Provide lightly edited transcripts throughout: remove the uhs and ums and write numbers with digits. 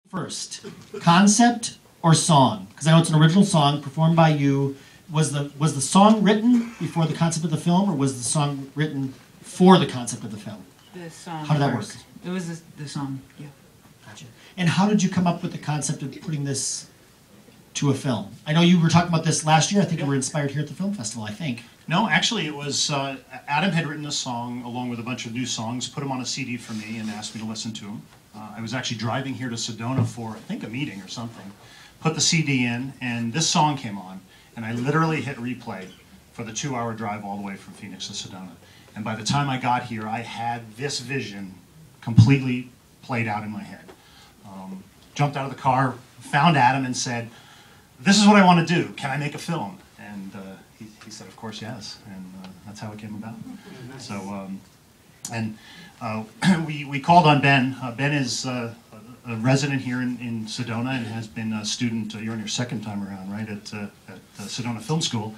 first, concept or song? Because I know it's an original song performed by you. Was the song written before the concept of the film, or was the song written for the concept of the film? The song. How did that work? It was the song. Yeah. Gotcha. And how did you come up with the concept of putting this to a film? I know you were talking about this last year. I think you were inspired here at the film festival. I think. No, actually, it was Adam had written a song along with a bunch of new songs, put them on a CD for me, and asked me to listen to them. I was actually driving here to Sedona for, I think, a meeting or something. Put the CD in, and this song came on, and I literally hit replay for the 2-hour drive all the way from Phoenix to Sedona. And by the time I got here, I had this vision completely played out in my head. Jumped out of the car, found Adam, and said, "This is what I want to do. Can I make a film?" And he said, "Of course, yes." And that's how it came about. So, we called on Ben. Ben is a resident here in Sedona and has been a student. You're on your second time around, right, at Sedona Film School.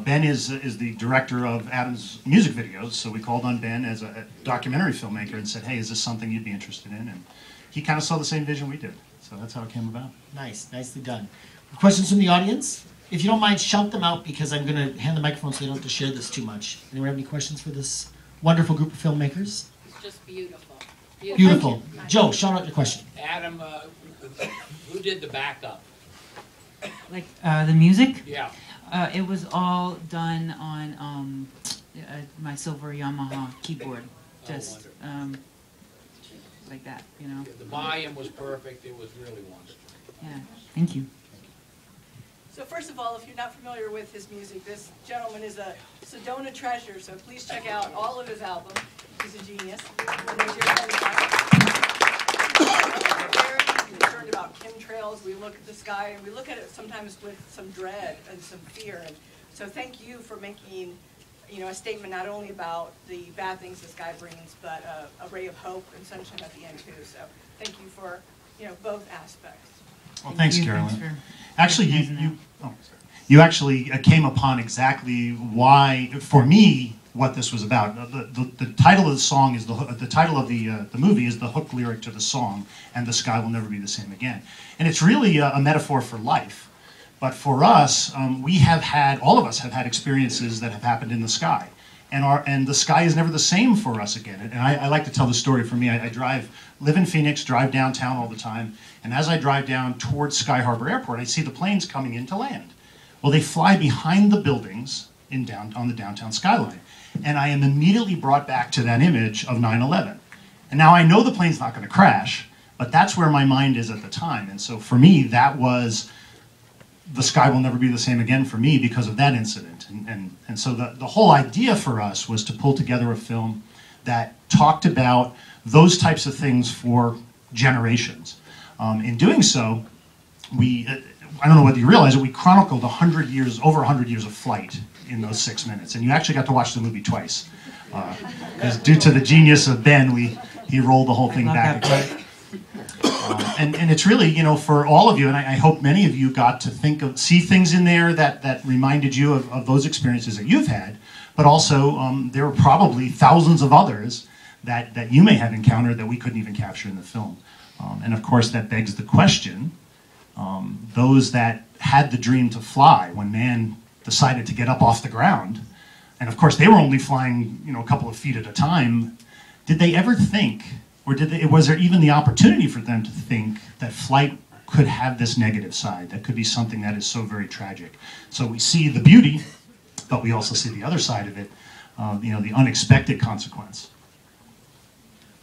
Ben is the director of Adam's music videos. So we called on Ben as a documentary filmmaker and said, "Hey, is this something you'd be interested in?" And he kind of saw the same vision we did. So that's how it came about. Nice, nicely done. Questions from the audience? If you don't mind, shout them out, because I'm going to hand the microphone so they don't have to share this too much. Anyone have any questions for this wonderful group of filmmakers? It's just beautiful. Beautiful. Joe, shout out your question. Adam, who did the backup? Like the music. Yeah. It was all done on my silver Yamaha keyboard, just like that, you know. The volume was perfect. It was really wonderful. Yeah. Thank you. So first of all, if you're not familiar with his music, this gentleman is a Sedona treasure, so please check out all of his albums. He's a genius. And there's your We're concerned about chemtrails. We look at the sky, and we look at it sometimes with some dread and some fear. And so thank you for making, a statement not only about the bad things the sky brings, but a ray of hope and sunshine at the end too. So thank you for, both aspects. Well, thanks, Carolyn. Actually, you actually came upon exactly why, for me, what this was about. The title of the song is the title of the movie is the hook lyric to the song, and the sky will never be the same again. And it's really a metaphor for life. But for us, all of us have had experiences that have happened in the sky, and the sky is never the same for us again. And I like to tell the story. For me, I live in Phoenix, drive downtown all the time, and as I drive down towards Sky Harbor Airport, I see the planes coming in to land. Well, they fly behind the buildings on the downtown skyline, and I am immediately brought back to that image of 9/11. And now I know the plane's not going to crash, but that's where my mind is at the time. And so for me, that was, the sky will never be the same again for me because of that incident. And so the whole idea for us was to pull together a film that talked about those types of things for generations. In doing so, I don't know whether you realize it, we chronicled over 100 years of flight in those 6 minutes. And you actually got to watch the movie twice. Because due to the genius of Ben, he rolled the whole thing back again. And it's really, for all of you, and I hope many of you got to see things in there that reminded you of those experiences that you've had, but also there were probably thousands of others that you may have encountered that we couldn't even capture in the film. And of course, that begs the question, those that had the dream to fly when man decided to get up off the ground, and of course they were only flying, a couple of feet at a time, did they ever think, or was there even the opportunity for them to think that flight could have this negative side, that could be something that is so very tragic? So we see the beauty, but we also see the other side of it, the unexpected consequence.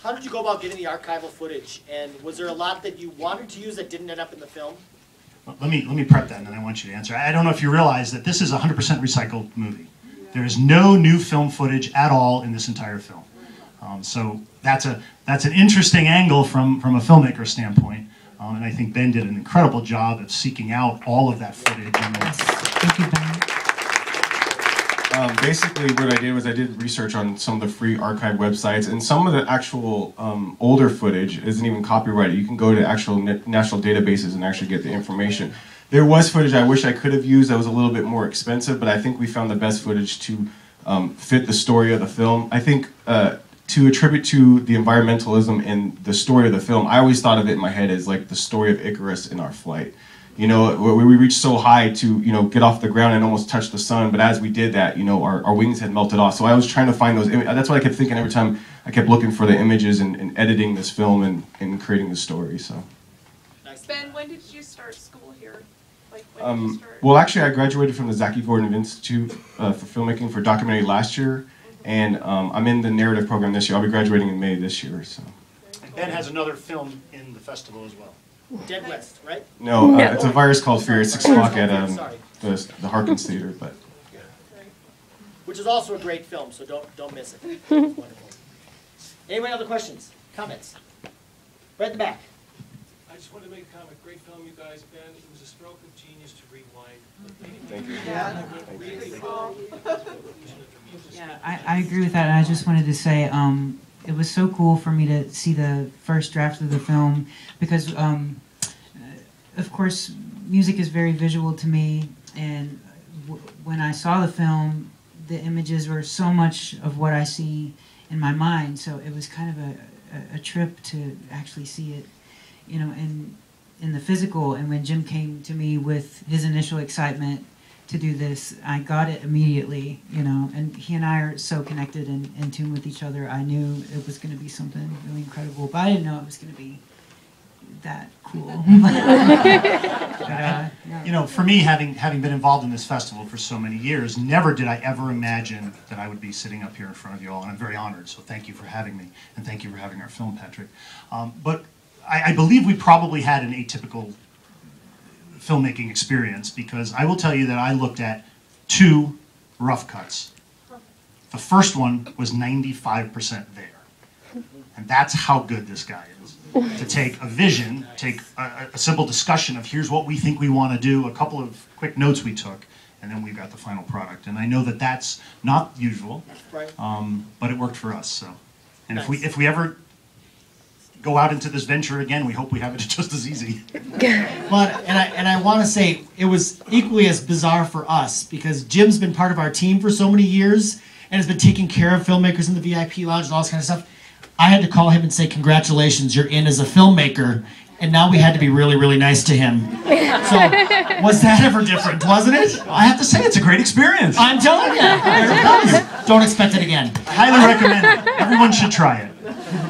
How did you go about getting the archival footage, and was there a lot that you wanted to use that didn't end up in the film? Well, let me prep that, and then I want you to answer. I don't know if you realize that this is a 100% recycled movie. There is no new film footage at all in this entire film. So that's an interesting angle from a filmmaker standpoint, and I think Ben did an incredible job of seeking out all of that footage. Thank you, Ben. Basically, what I did was I did research on some of the free archive websites, and some of the actual older footage isn't even copyrighted. You can go to actual national databases and actually get the information. There was footage I wish I could have used that was a little bit more expensive, but I think we found the best footage to fit the story of the film. I think to attribute to the environmentalism in the story of the film, I always thought of it in my head as like the story of Icarus in our flight. You know, where we reached so high to, you know, get off the ground and almost touch the sun, but as we did that, you know, our wings had melted off. So I was trying to find those that's what I kept thinking every time I kept looking for the images and editing this film and creating the story, so. Nice. Ben, when did you start school here? Like, when did you start? Well, actually, I graduated from the Zaki Gordon Institute for Filmmaking for documentary last year, and I'm in the narrative program this year. I'll be graduating in May this year, so. Ben has another film in the festival as well. Dead West, right? No, it's a virus called Fear at 6 o'clock at Sorry. the Harkins Theater, but. Which is also a great film, so don't miss it. It's wonderful. Any other questions, comments? Right at the back. I just wanted to make a comment. Great film, you guys. Ben, it was a stroke of genius to rewind. Thank you. Really well. Yeah, I agree with that, and I just wanted to say it was so cool for me to see the first draft of the film because, of course, music is very visual to me, and when I saw the film, the images were so much of what I see in my mind, so it was kind of a trip to actually see it, you know, in the physical. And when Jim came to me with his initial excitement to do this, I got it immediately, you know, and he and I are so connected and in tune with each other. I knew it was going to be something really incredible, but I didn't know it was going to be that cool. Yeah. You know, for me, having been involved in this festival for so many years, never did I ever imagine that I would be sitting up here in front of you all, and I'm very honored, so thank you for having me, and thank you for having our film, Patrick. But I believe we probably had an atypical filmmaking experience, because I will tell you that I looked at 2 rough cuts. The first one was 95% there. And that's how good this guy is. To take a vision, take a simple discussion of here's what we think we want to do, a couple of quick notes we took, and then we've got the final product. And I know that that's not usual, Right. but it worked for us. So, and if we ever go out into this venture again, we hope we have it just as easy. But and I want to say it was equally as bizarre for us because Jim's been part of our team for so many years and has been taking care of filmmakers in the VIP lounge and all this kind of stuff. I had to call him and say, "Congratulations, you're in as a filmmaker." And now we had to be really, really nice to him. So, was that ever different, wasn't it? I have to say, it's a great experience. I'm telling you. There it comes. Don't expect it again. I highly recommend it. Everyone should try it.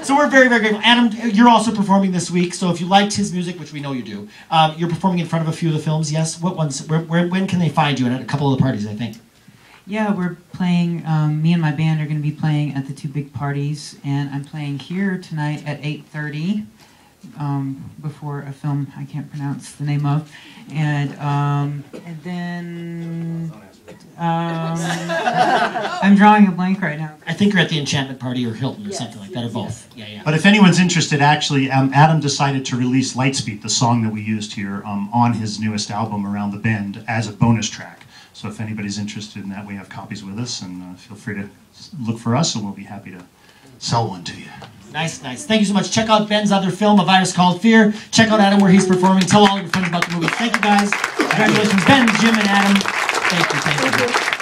So we're very, very grateful. Adam, you're also performing this week. So if you liked his music, which we know you do, you're performing in front of a few of the films. Yes. What ones? When can they find you? And at a couple of the parties, I think. Yeah, we're playing, me and my band are going to be playing at the 2 big parties, and I'm playing here tonight at 8:30 before a film I can't pronounce the name of, and then I'm drawing a blank right now. I think you're at the Enchantment Party or Hilton or something like that, or both. Yeah, yeah. But if anyone's interested, actually, Adam decided to release Lightspeed, the song that we used here, on his newest album, Around the Bend, as a bonus track. So if anybody's interested in that, we have copies with us, and feel free to look for us, and we'll be happy to sell one to you. Nice, nice. Thank you so much. Check out Ben's other film, A Virus Called Fear. Check out Adam where he's performing. Tell all your friends about the movie. Thank you, guys. Congratulations, Ben, Jim, and Adam. Thank you.